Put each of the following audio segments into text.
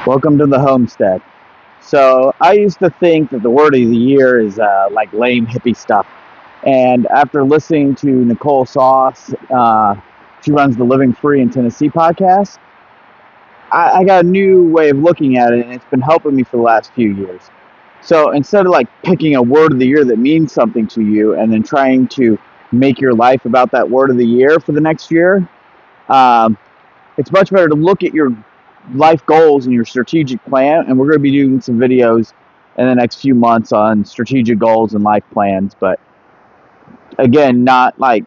Welcome to the homestead. So I used to think that the word of the year is like lame hippie stuff. And after listening to Nicole Sauce, she runs the Living Free in Tennessee podcast, I got a new way of looking at it, and it's been helping me for the last few years. So instead of like picking a word of the year that means something to you and then trying to make your life about that word of the year for the next year, um, it's much better to look at your life goals and your strategic plan. And we're going to be doing some videos in the next few months on strategic goals and life plans. But again, not like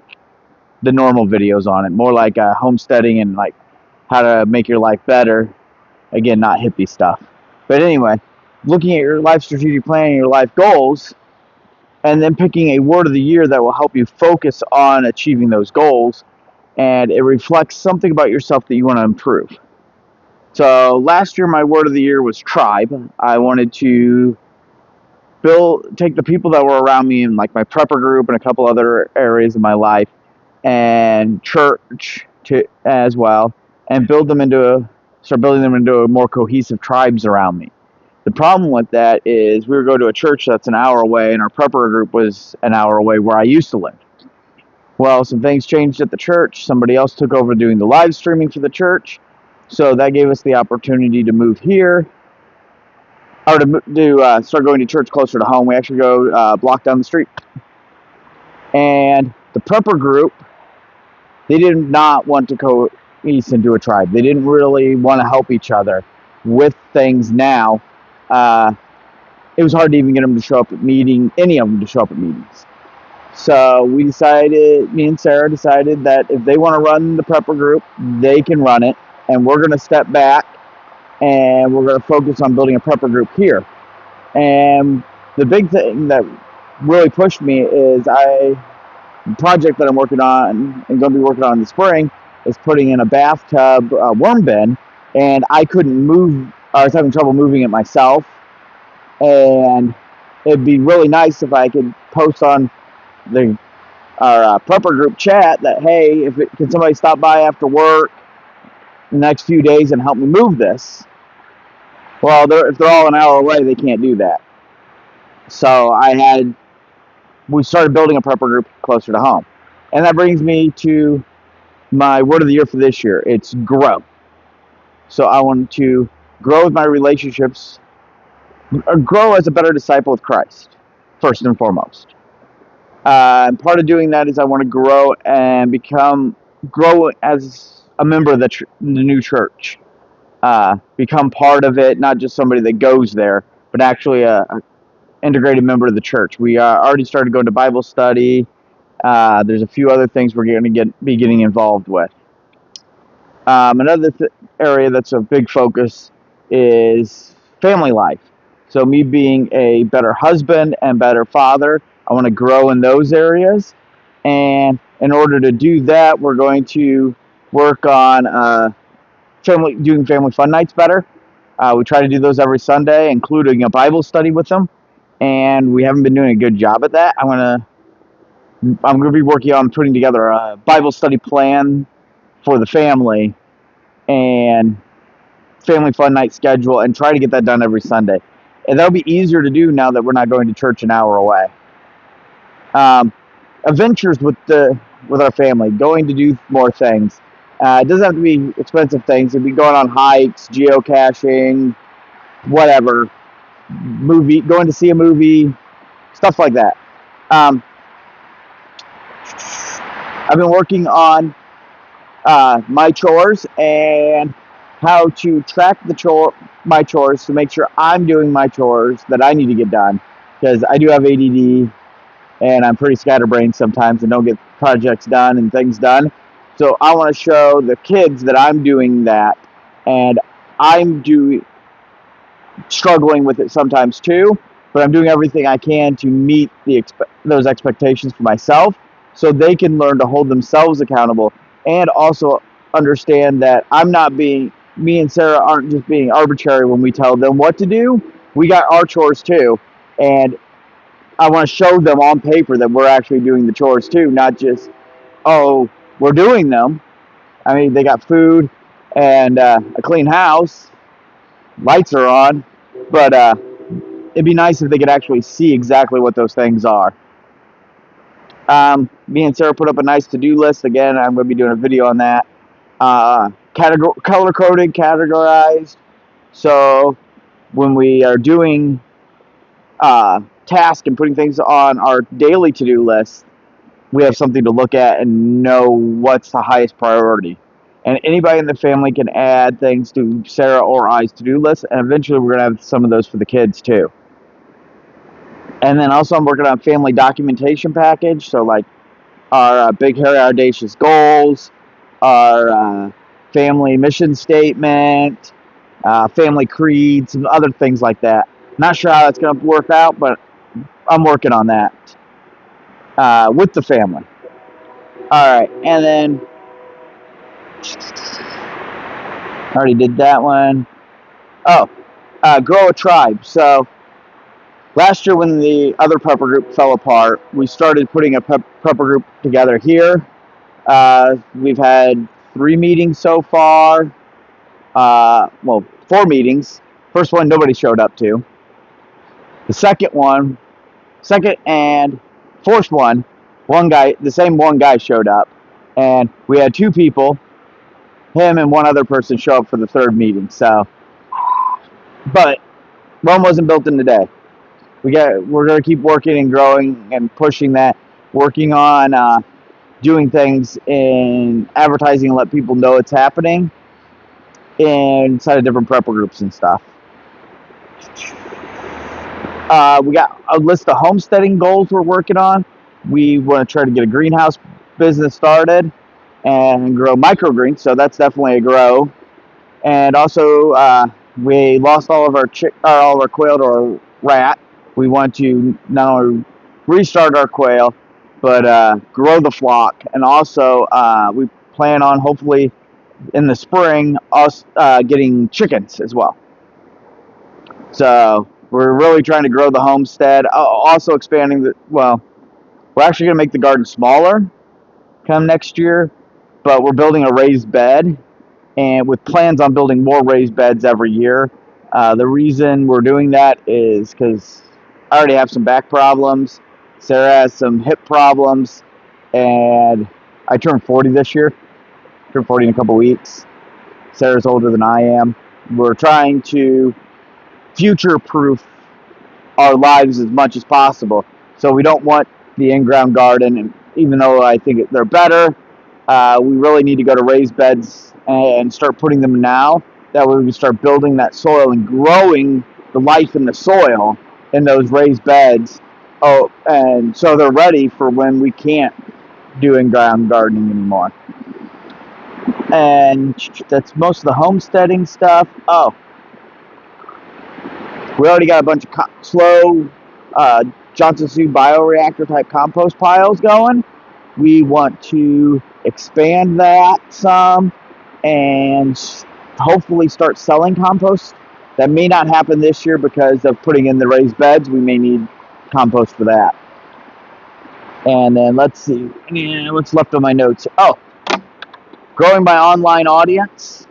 the normal videos on it, more like homesteading and like how to make your life better. Again, not hippie stuff. But anyway, looking at your life strategic plan and your life goals, and then picking a word of the year that will help you focus on achieving those goals. And it reflects something about yourself that you want to improve. So last year, my word of the year was tribe. I wanted to take the people that were around me in like my prepper group and a couple other areas of my life, and church as well, and start building them into a more cohesive tribes around me. The problem with that is we were going to a church that's an hour away, and our prepper group was an hour away where I used to live. Well, some things changed at the church. Somebody else took over doing the live streaming for the church. So that gave us the opportunity to move here, or to start going to church closer to home. We actually go a block down the street. And the prepper group, they did not want to cohese into a tribe. They didn't really want to help each other with things now. It was hard to even get them to show up at any of them to show up at meetings. So me and Sarah decided that if they want to run the prepper group, they can run it, and we're going to step back and we're going to focus on building a prepper group here. And the big thing that really pushed me is the project that I'm working on and going to be working on in the spring is putting in a bathtub worm bin, and I couldn't move. I was having trouble moving it myself, and it'd be really nice if I could post on our prepper group chat that, hey, can somebody stop by after work the next few days and help me move this? Well, if they're all an hour away, they can't do that. So we started building a prepper group closer to home. And that brings me to my word of the year for this year. It's grow. So I want to grow with my relationships, grow as a better disciple of Christ, first and foremost. And part of doing that is I want to grow and grow as a member of the new church. Become part of it, not just somebody that goes there, but actually a integrated member of the church. We already started going to Bible study. There's a few other things we're going to be getting involved with. Another area that's a big focus is family life. So me being a better husband and better father, I want to grow in those areas. And in order to do that, we're going to work on doing family fun nights better. We try to do those every Sunday, including a Bible study with them. And we haven't been doing a good job at that. I'm going to be working on putting together a Bible study plan for the family and family fun night schedule, and try to get that done every Sunday. And that'll be easier to do now that we're not going to church an hour away. Adventures with our family, going to do more things. It doesn't have to be expensive things. It'd be going on hikes, geocaching, whatever, going to see a movie, stuff like that. I've been working on my chores and how to track my chores to make sure I'm doing my chores that I need to get done, because I do have ADD and I'm pretty scatterbrained sometimes and don't get projects done and things done. So I want to show the kids that I'm doing that, and I'm struggling with it sometimes too, but I'm doing everything I can to meet those expectations for myself, so they can learn to hold themselves accountable, and also understand that me and Sarah aren't just being arbitrary when we tell them what to do. We got our chores too, and I want to show them on paper that we're actually doing the chores too, not just, oh, we're doing them. I mean, they got food and a clean house, lights are on, but it'd be nice if they could actually see exactly what those things are. Me and Sarah put up a nice to-do list. Again, I'm going to be doing a video on that. Color-coded, categorized. So when we are doing tasks and putting things on our daily to-do list, we have something to look at and know what's the highest priority. And anybody in the family can add things to Sarah or I's to-do list, and eventually we're going to have some of those for the kids too. And then also I'm working on a family documentation package, so like our big, hairy, audacious goals, our family mission statement, family creed, some other things like that. Not sure how that's going to work out, but I'm working on that with the family. All right, and then I already did that one. Oh, grow a tribe. So last year when the other prepper group fell apart, we started putting a prepper group together here. We've had 3 meetings so far. Well, 4 meetings. First one nobody showed up to. The second and fourth one, the same one guy showed up, and we had 2 people, him and one other person, show up for the 3rd meeting. So, but Rome wasn't built in a day. We're gonna keep working and growing and pushing that, working on doing things in advertising and let people know it's happening inside of different prepper groups and stuff. We got a list of homesteading goals we're working on. We want to try to get a greenhouse business started and grow microgreens, so that's definitely a grow. And also, we lost all of our quail to our rat. We want to not only restart our quail, but grow the flock. And also, we plan on hopefully in the spring us getting chickens as well. So we're really trying to grow the homestead. Also expanding we're actually going to make the garden smaller come next year, but we're building a raised bed, and with plans on building more raised beds every year. The reason we're doing that is because I already have some back problems. Sarah has some hip problems, and I turned 40 this year. Turned 40 in a couple weeks. Sarah's older than I am. We're trying to future-proof our lives as much as possible. So we don't want the in-ground garden, and even though I think they're better, we really need to go to raised beds and start putting them now. That way we can start building that soil and growing the life in the soil in those raised beds. Oh, and so they're ready for when we can't do in-ground gardening anymore. And that's most of the homesteading stuff. Oh, we already got a bunch of slow Johnson Sioux bioreactor type compost piles going. We want to expand that some and hopefully start selling compost. That may not happen this year because of putting in the raised beds. We may need compost for that. And then let's see what's left on my notes. Oh, growing my online audience,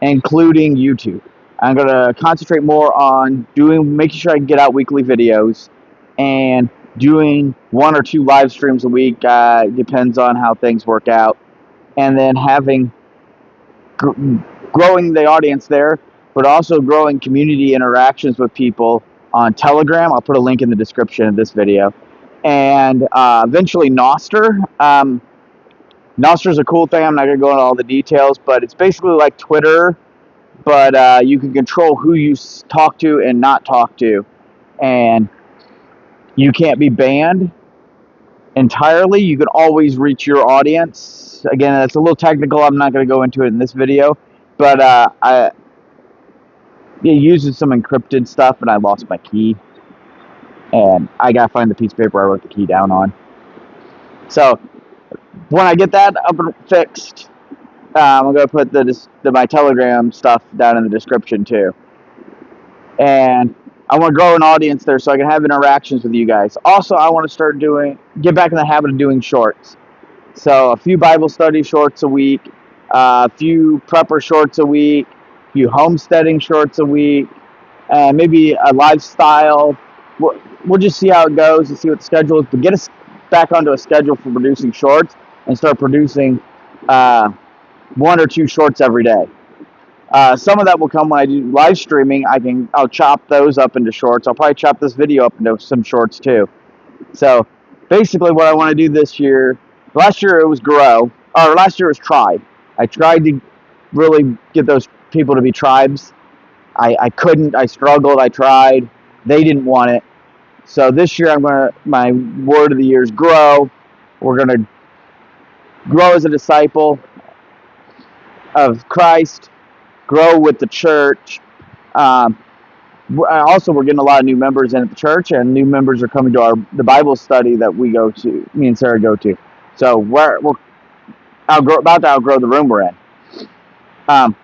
including YouTube. I'm going to concentrate more on making sure I can get out weekly videos and doing 1 or 2 live streams a week. Depends on how things work out. And then growing the audience there, but also growing community interactions with people on Telegram. I'll put a link in the description of this video. And eventually Noster. Noster is a cool thing. I'm not going to go into all the details, but it's basically like Twitter, but you can control who you talk to and not talk to, and you can't be banned entirely. You can always reach your audience. Again, that's a little technical. I'm not going to go into it in this video, but it uses some encrypted stuff, and I lost my key, and I got to find the piece of paper I wrote the key down on. So when I get that up and fixed, I'm going to put my Telegram stuff down in the description too. And I want to grow an audience there so I can have interactions with you guys. Also, I want to get back in the habit of doing shorts. So a few Bible study shorts a week, a few prepper shorts a week, a few homesteading shorts a week, and maybe a lifestyle. We'll just see how it goes and see what the schedule is, but get us back onto a schedule for producing shorts and start producing uh, 1 or 2 shorts every day. Some of that will come when I do live streaming. I'll chop those up into shorts. I'll probably chop this video up into some shorts too. So basically, what I want to do this year. Last year it was grow, or last year it was tribe. I tried to really get those people to be tribes. I couldn't. I struggled. I tried. They didn't want it. So this year my word of the year is grow. We're gonna grow as a disciple of Christ. Grow with the church. Um, Also, we're getting a lot of new members in at the church, and new members are coming to the Bible study that we go to. Me and Sarah go to. So we're about to outgrow the room we're in. Um,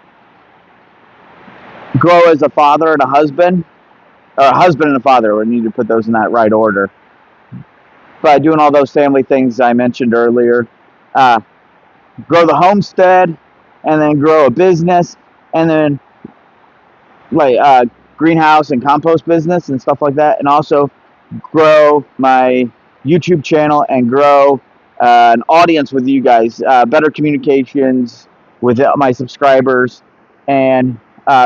Grow as a father and a husband, or a husband and a father. We need to put those in that right order. By doing all those family things I mentioned earlier, uh, grow the homestead, and then grow a business, and then like greenhouse and compost business and stuff like that, and also grow my YouTube channel and grow an audience with you guys, better communications with my subscribers, and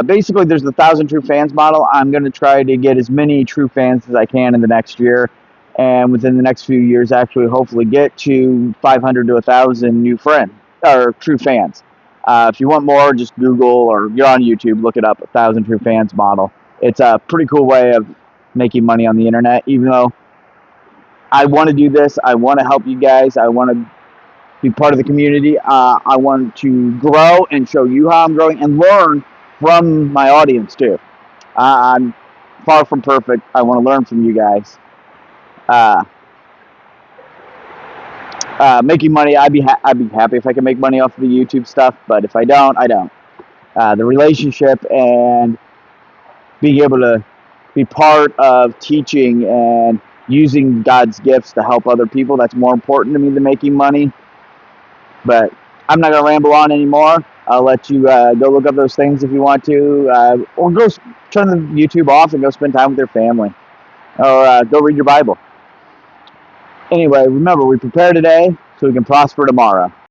basically there's the 1,000 true fans model. I'm going to try to get as many true fans as I can in the next year, and within the next few years actually hopefully get to 500 to 1,000 new friends or true fans. If you want more, just Google or you're on YouTube, look it up, 1,000 true fans model. It's a pretty cool way of making money on the internet. Even though I want to do this, I want to help you guys, I want to be part of the community. I want to grow and show you how I'm growing and learn from my audience too. I'm far from perfect. I want to learn from you guys. Making money, I'd be happy if I could make money off of the YouTube stuff, but if I don't, I don't. The relationship and being able to be part of teaching and using God's gifts to help other people, that's more important to me than making money. But I'm not going to ramble on anymore. I'll let you go look up those things if you want to, or go turn the YouTube off and go spend time with your family, or go read your Bible. Anyway, remember, we prepare today so we can prosper tomorrow.